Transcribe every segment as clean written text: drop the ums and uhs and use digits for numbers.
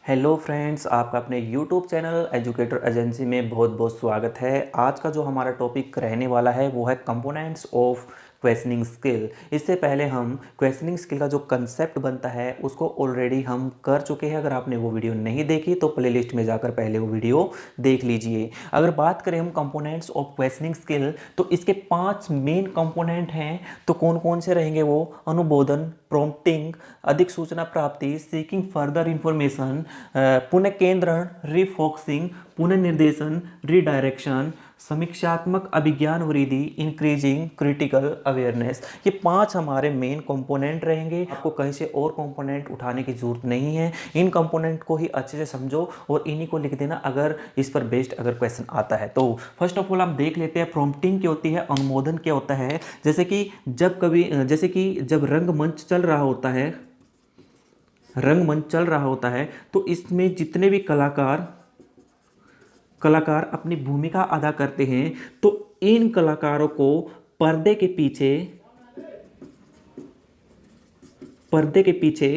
Hello friends, आपका अपने YouTube channel educator agency में बहुत बहुत स्वागत है। आज का जो हमारा टॉपिक रहने वाला है वो है कंपोनेंट्स ऑफ क्वेश्चनिंग स्किल। इससे पहले हम क्वेश्चनिंग स्किल का जो कंसेप्ट बनता है उसको ऑलरेडी हम कर चुके हैं। अगर आपने वो वीडियो नहीं देखी तो प्लेलिस्ट में जाकर पहले वो वीडियो देख लीजिए। अगर बात करें हम कंपोनेंट्स ऑफ क्वेश्चनिंग स्किल तो इसके 5 मेन कंपोनेंट हैं। तो कौन कौन से रहेंगे वो? अनुबोधन, प्रॉम्प्टिंग, अधिक सूचना प्राप्ति, सीकिंग फर्दर इंफॉर्मेशन, पुनः केंद्रण, रिफोकसिंग, पुनः निर्देशन, रिडायरेक्शन, समीक्षात्मक अभिज्ञान वृद्धि, इंक्रीजिंग क्रिटिकल अवेयरनेस। ये 5 हमारे मेन कंपोनेंट रहेंगे। आपको कहीं से और कंपोनेंट उठाने की जरूरत नहीं है। इन कंपोनेंट को ही अच्छे से समझो और इन्हीं को लिख देना अगर इस पर बेस्ड अगर क्वेश्चन आता है तो। फर्स्ट ऑफ ऑल हम देख लेते हैं प्रॉम्प्टिंग क्या होती है, अनुमोदन क्या होता है। जैसे कि जब रंगमंच चल रहा होता है, तो इसमें जितने भी कलाकार अपनी भूमिका अदा करते हैं तो इन कलाकारों को पर्दे के पीछे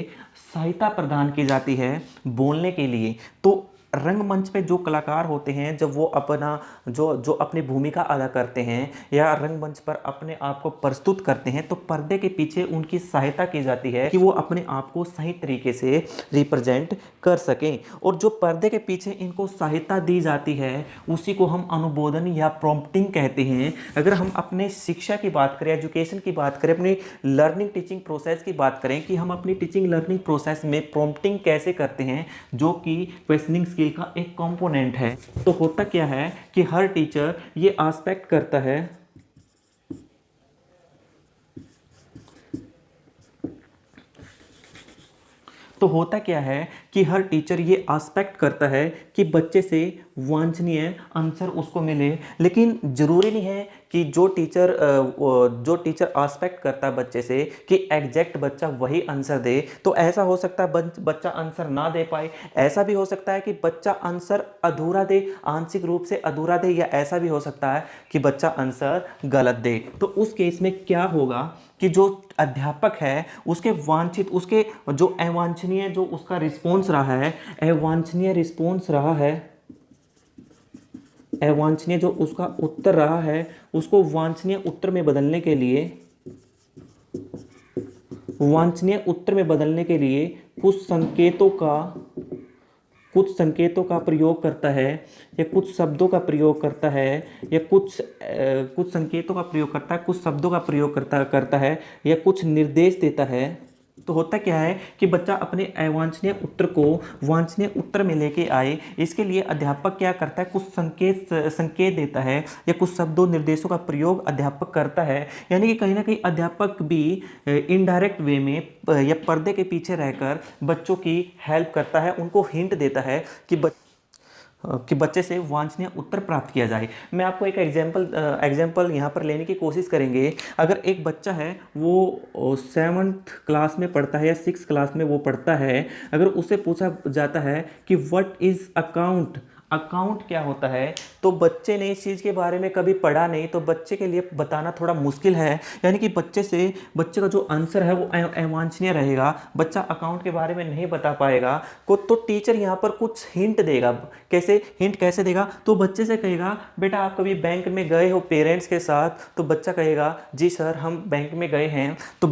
सहायता प्रदान की जाती है बोलने के लिए। तो रंगमंच पे जो कलाकार होते हैं जब वो अपना जो अपनी भूमिका अदा करते हैं या रंगमंच पर अपने आप को प्रस्तुत करते हैं तो पर्दे के पीछे उनकी सहायता की जाती है कि वो अपने आप को सही तरीके से रिप्रेजेंट कर सकें। और जो पर्दे के पीछे इनको सहायता दी जाती है उसी को हम अनुबोधन या प्रॉम्प्टिंग कहते हैं। अगर हम अपने शिक्षा की बात करें, एजुकेशन की बात करें, अपनी लर्निंग टीचिंग प्रोसेस की बात करें कि हम अपनी टीचिंग लर्निंग प्रोसेस में प्रॉम्प्टिंग कैसे करते हैं, जो कि क्वेश्चनिंग स्किल का एक कंपोनेंट है। तो होता क्या है कि हर टीचर ये एस्पेक्ट करता है कि हर टीचर ये एस्पेक्ट करता है कि बच्चे से वांछनीय आंसर उसको मिले। लेकिन ज़रूरी नहीं है कि जो टीचर एस्पेक्ट करता है बच्चे से कि एग्जैक्ट बच्चा वही आंसर दे। तो ऐसा हो सकता है बच्चा आंसर ना दे पाए, ऐसा भी हो सकता है कि बच्चा आंसर अधूरा दे, आंशिक रूप से अधूरा दे, या ऐसा भी हो सकता है कि बच्चा आंसर गलत दे। तो उस केस में क्या होगा कि जो अध्यापक है उसके जो अवांछनीय जो उसका रिस्पॉन्स रहा है, अवांछनीय जो उसका उत्तर रहा है उसको वांछनीय उत्तर में बदलने के लिए कुछ संकेतों का प्रयोग करता है, या कुछ शब्दों का प्रयोग करता है, या कुछ संकेतों का प्रयोग करता है, कुछ शब्दों का प्रयोग करता है, या कुछ निर्देश देता है। तो होता क्या है कि बच्चा अपने अवांछनीय उत्तर को वांछनीय उत्तर में लेके आए, इसके लिए अध्यापक क्या करता है, कुछ संकेत देता है या कुछ शब्दों निर्देशों का प्रयोग अध्यापक करता है। यानी कि कहीं ना कहीं अध्यापक भी इनडायरेक्ट वे में या पर्दे के पीछे रहकर बच्चों की हेल्प करता है, उनको हिंट देता है कि बच्चे से वांछनीय उत्तर प्राप्त किया जाए। मैं आपको एक एग्जाम्पल यहाँ पर लेने की कोशिश करेंगे। अगर एक बच्चा है वो 7th क्लास में पढ़ता है या 6th क्लास में वो पढ़ता है, अगर उससे पूछा जाता है कि व्हाट इज़ अकाउंट क्या होता है, तो बच्चे ने इस चीज़ के बारे में कभी पढ़ा नहीं, तो बच्चे के लिए बताना थोड़ा मुश्किल है। यानी कि बच्चे का जो आंसर है वो अवांछनीय रहेगा, बच्चा अकाउंट के बारे में नहीं बता पाएगा तो टीचर यहाँ पर कुछ हिंट देगा। कैसे देगा? तो बच्चे से कहेगा बेटा आप कभी बैंक में गए हो पेरेंट्स के साथ? तो बच्चा कहेगा जी सर हम बैंक में गए हैं। तो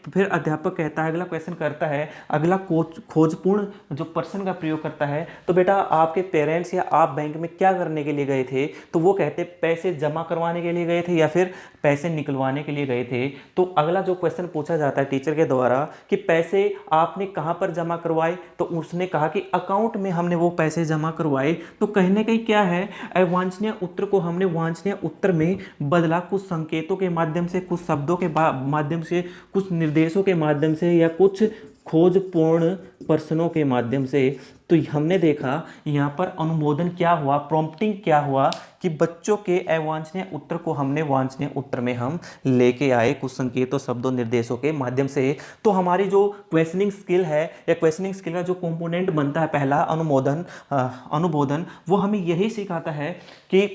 फिर अध्यापक कहता है, अगला क्वेश्चन करता है, अगला खोजपूर्ण जो पर्सन का प्रयोग करता है, तो बेटा आपके पेरेंट्स या आप बैंक में क्या करने के लिए गए थे? तो वो कहते पैसे जमा करवाने के लिए गए थे या फिर पैसे निकलवाने के लिए गए थे। तो अगला जो क्वेश्चन पूछा जाता है टीचर के द्वारा कि पैसे आपने कहां पर जमा करवाए, तो उसने कहा कि अकाउंट में हमने वो पैसे जमा करवाए। तो कहीं ना कहीं क्या है, अवांछनीय उत्तर को हमने वांछनीय उत्तर में बदला, कुछ संकेतों के माध्यम से, कुछ शब्दों के माध्यम से, कुछ निर्देशों के माध्यम से, या कुछ खोजपूर्ण प्रश्नों के माध्यम से। तो हमने देखा यहाँ पर अनुमोदन क्या हुआ, प्रॉम्प्टिंग क्या हुआ कि बच्चों के अवांछनीय उत्तर को हमने वांछनीय उत्तर में हम लेके आए कुछ संकेतों, शब्दों, निर्देशों के माध्यम से। तो हमारी जो क्वेश्चनिंग स्किल है या क्वेश्चनिंग स्किल का जो कंपोनेंट बनता है पहला अनुबोधन, वो हमें यही सिखाता है कि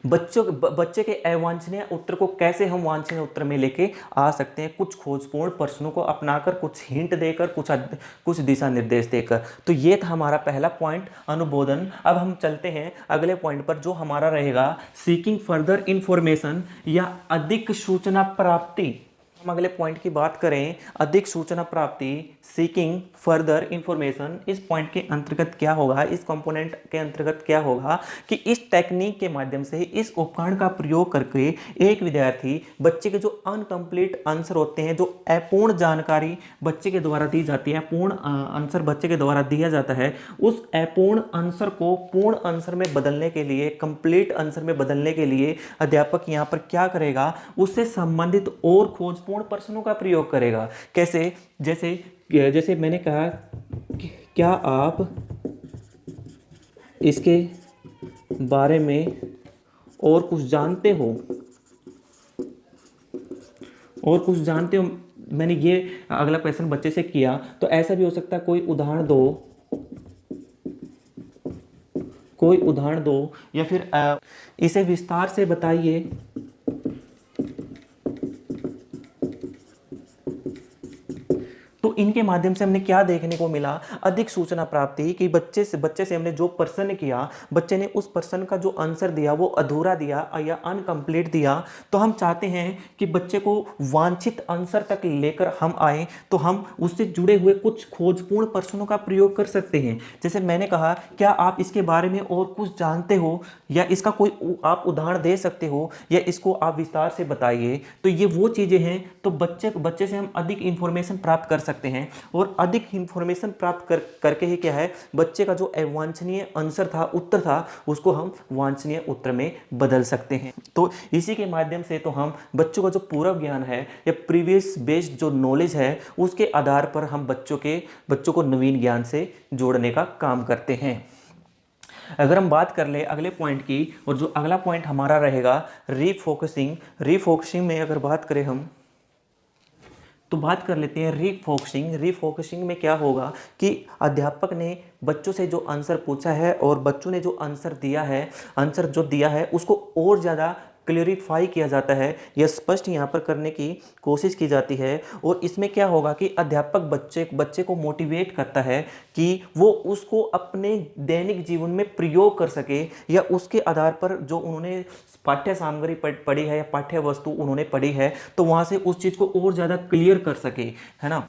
बच्चे के अवांछनीय उत्तर को कैसे हम वांछनीय उत्तर में लेके आ सकते हैं, कुछ खोजपूर्ण प्रश्नों को अपनाकर, कुछ हिंट देकर, कुछ दिशा निर्देश देकर। तो ये था हमारा पहला पॉइंट, अनुबोधन। अब हम चलते हैं अगले पॉइंट पर, जो हमारा रहेगा सीकिंग फर्दर इंफॉर्मेशन या अधिक सूचना प्राप्ति। हम अगले पॉइंट की बात करें, अधिक सूचना प्राप्ति, सीकिंग फर्दर इंफॉर्मेशन। इस पॉइंट के अंतर्गत क्या होगा, इस कंपोनेंट के अंतर्गत क्या होगा कि इस टेक्निक के माध्यम से, इस उपकरण का प्रयोग करके एक विद्यार्थी बच्चे के जो अनकंप्लीट आंसर होते हैं, जो अपूर्ण जानकारी बच्चे के द्वारा दी जाती है, पूर्ण आंसर बच्चे के द्वारा दिया जाता है, उस अपूर्ण आंसर को पूर्ण आंसर में बदलने के लिए, कंप्लीट आंसर में बदलने के लिए अध्यापक यहाँ पर क्या करेगा, उससे संबंधित और खोजपूर्ण प्रश्नों का प्रयोग करेगा। कैसे? जैसे मैंने कहा, क्या आप इसके बारे में और कुछ जानते हो, और कुछ जानते हो। मैंने ये अगला क्वेश्चन बच्चे से किया, तो ऐसा भी हो सकता है, कोई उदाहरण दो, या फिर इसे विस्तार से बताइए। तो इनके माध्यम से हमने क्या देखने को मिला, अधिक सूचना प्राप्ति, कि बच्चे से हमने जो प्रश्न किया, बच्चे ने उस प्रश्न का जो आंसर दिया वो अधूरा दिया या अनकंप्लीट दिया, तो हम चाहते हैं कि बच्चे को वांछित आंसर तक लेकर हम आए, तो हम उससे जुड़े हुए कुछ खोजपूर्ण प्रश्नों का प्रयोग कर सकते हैं। जैसे मैंने कहा, क्या आप इसके बारे में और कुछ जानते हो, या इसका कोई आप उदाहरण दे सकते हो, या इसको आप विस्तार से बताइए। तो ये वो चीज़ें हैं, तो बच्चे से हम अधिक इंफॉर्मेशन प्राप्त कर सकते हैं, और अधिक इंफॉर्मेशन प्राप्त करके ही क्या है, बच्चे का जो अवांछनीय आंसर था, उत्तर था, उसको हम वांछनीय उत्तर में बदल सकते हैं। तो इसी के माध्यम से तो हम बच्चों का जो पूर्व ज्ञान है या प्रीवियस बेस्ड जो नॉलेज है, उसके आधार पर हम बच्चों को नवीन ज्ञान से जोड़ने का काम करते हैं। अगर हम बात कर ले अगले पॉइंट की, और जो अगला पॉइंट हमारा रहेगा रीफोकसिंग में अगर बात करें हम, तो बात कर लेते हैं रीफोकसिंग में क्या होगा कि अध्यापक ने बच्चों से जो आंसर पूछा है और बच्चों ने जो आंसर दिया है उसको और ज़्यादा क्लियरिफाई किया जाता है, या स्पष्ट यहाँ पर करने की कोशिश की जाती है। और इसमें क्या होगा कि अध्यापक बच्चे को मोटिवेट करता है कि वो उसको अपने दैनिक जीवन में प्रयोग कर सके, या उसके आधार पर जो उन्होंने पाठ्य सामग्री पढ़ी है या पाठ्य वस्तु उन्होंने पढ़ी है, तो वहाँ से उस चीज़ को और ज़्यादा क्लियर कर सके, है ना।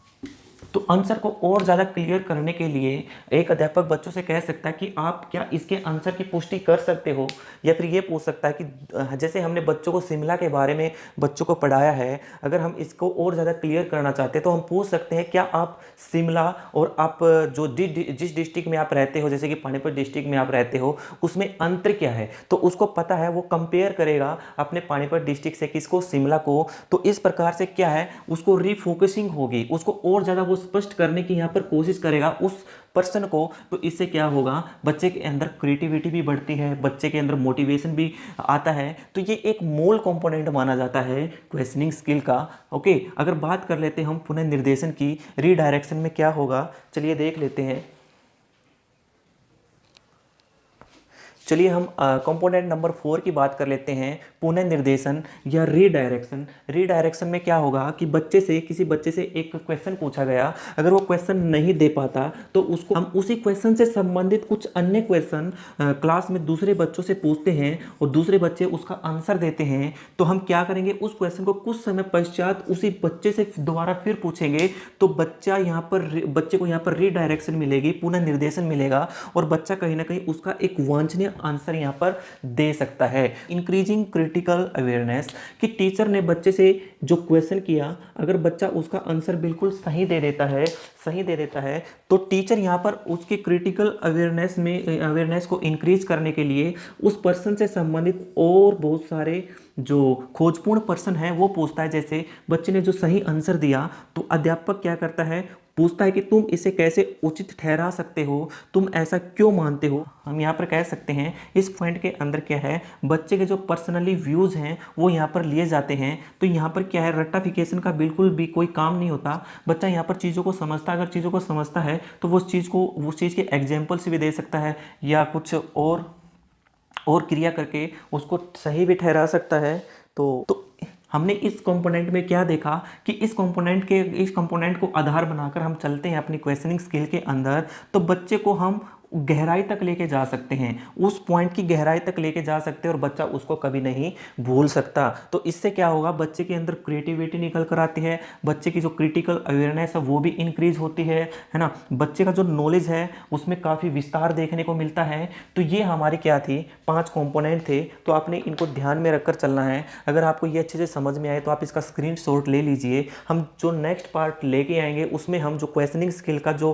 तो आंसर को और ज़्यादा क्लियर करने के लिए एक अध्यापक बच्चों से कह सकता है कि आप क्या इसके आंसर की पुष्टि कर सकते हो, या फिर ये पूछ सकता है कि जैसे हमने बच्चों को शिमला के बारे में बच्चों को पढ़ाया है, अगर हम इसको और ज़्यादा क्लियर करना चाहते हैं तो हम पूछ सकते हैं, क्या आप शिमला और आप जो जिस डिस्ट्रिक्ट में आप रहते हो, जैसे कि पानीपत डिस्ट्रिक्ट में आप रहते हो, उसमें अंतर क्या है, तो उसको पता है, वो कंपेयर करेगा अपने पानीपत डिस्ट्रिक्ट से किसको, शिमला को। तो इस प्रकार से क्या है, उसको रीफोकसिंग होगी, उसको और ज़्यादा वो स्पष्ट करने की यहाँ पर कोशिश करेगा उस पर्सन को। तो इससे क्या होगा, बच्चे के अंदर क्रिएटिविटी भी बढ़ती है, बच्चे के अंदर मोटिवेशन भी आता है। तो ये एक मूल कंपोनेंट माना जाता है क्वेश्चनिंग स्किल का। ओके, अगर बात कर लेते हैं हम पुनः निर्देशन की, रीडायरेक्शन में क्या होगा, चलिए देख लेते हैं। चलिए हम कंपोनेंट नंबर 4 की बात कर लेते हैं, पुनः निर्देशन या रीडायरेक्शन में क्या होगा कि किसी बच्चे से एक क्वेश्चन पूछा गया, अगर वो क्वेश्चन नहीं दे पाता तो उसको हम उसी क्वेश्चन से संबंधित कुछ अन्य क्वेश्चन क्लास में दूसरे बच्चों से पूछते हैं और दूसरे बच्चे उसका आंसर देते हैं। तो हम क्या करेंगे, उस क्वेश्चन को कुछ समय पश्चात उसी बच्चे से दोबारा फिर पूछेंगे, तो बच्चे को यहाँ पर रीडायरेक्शन मिलेगी, पुनः निर्देशन मिलेगा, और बच्चा कहीं ना कहीं उसका एक वांछनीय आंसर यहां पर दे सकता है। इंक्रीजिंग क्रिटिकल अवेयरनेस, कि टीचर ने बच्चे से जो क्वेश्चन किया, अगर बच्चा उसका आंसर बिल्कुल सही दे देता है तो टीचर यहां पर उसके क्रिटिकल अवेयरनेस को इंक्रीज करने के लिए उस पर्सन से संबंधित और बहुत सारे जो खोजपूर्ण पर्सन है वो पूछता है। जैसे बच्चे ने जो सही आंसर दिया तो अध्यापक क्या करता है, पूछता है कि तुम इसे कैसे उचित ठहरा सकते हो, तुम ऐसा क्यों मानते हो। हम यहाँ पर कह सकते हैं इस पॉइंट के अंदर क्या है, बच्चे के जो पर्सनली व्यूज़ हैं वो यहाँ पर लिए जाते हैं। तो यहाँ पर क्या है, रट्टाफिकेशन का बिल्कुल भी कोई काम नहीं होता। बच्चा यहाँ पर चीज़ों को समझता है, अगर चीज़ों को समझता है तो वो उस चीज़ के एग्जाम्पल से भी दे सकता है या कुछ और और क्रिया करके उसको सही भी ठहरा सकता है। तो हमने इस कंपोनेंट में क्या देखा कि इस कंपोनेंट को आधार बनाकर हम चलते हैं अपनी क्वेश्चनिंग स्किल के अंदर, तो बच्चे को हम गहराई तक लेके जा सकते हैं, उस पॉइंट की गहराई तक लेके जा सकते हैं और बच्चा उसको कभी नहीं भूल सकता। तो इससे क्या होगा, बच्चे के अंदर क्रिएटिविटी निकल कर आती है, बच्चे की जो क्रिटिकल अवेयरनेस है वो भी इंक्रीज होती है ना, बच्चे का जो नॉलेज है उसमें काफ़ी विस्तार देखने को मिलता है। तो ये हमारी क्या थी, 5 कंपोनेंट थे। तो आपने इनको ध्यान में रखकर चलना है। अगर आपको ये अच्छे से समझ में आए तो आप इसका स्क्रीनशॉट ले लीजिए। हम जो नेक्स्ट पार्ट लेके आएंगे उसमें हम जो क्वेश्चनिंग स्किल का जो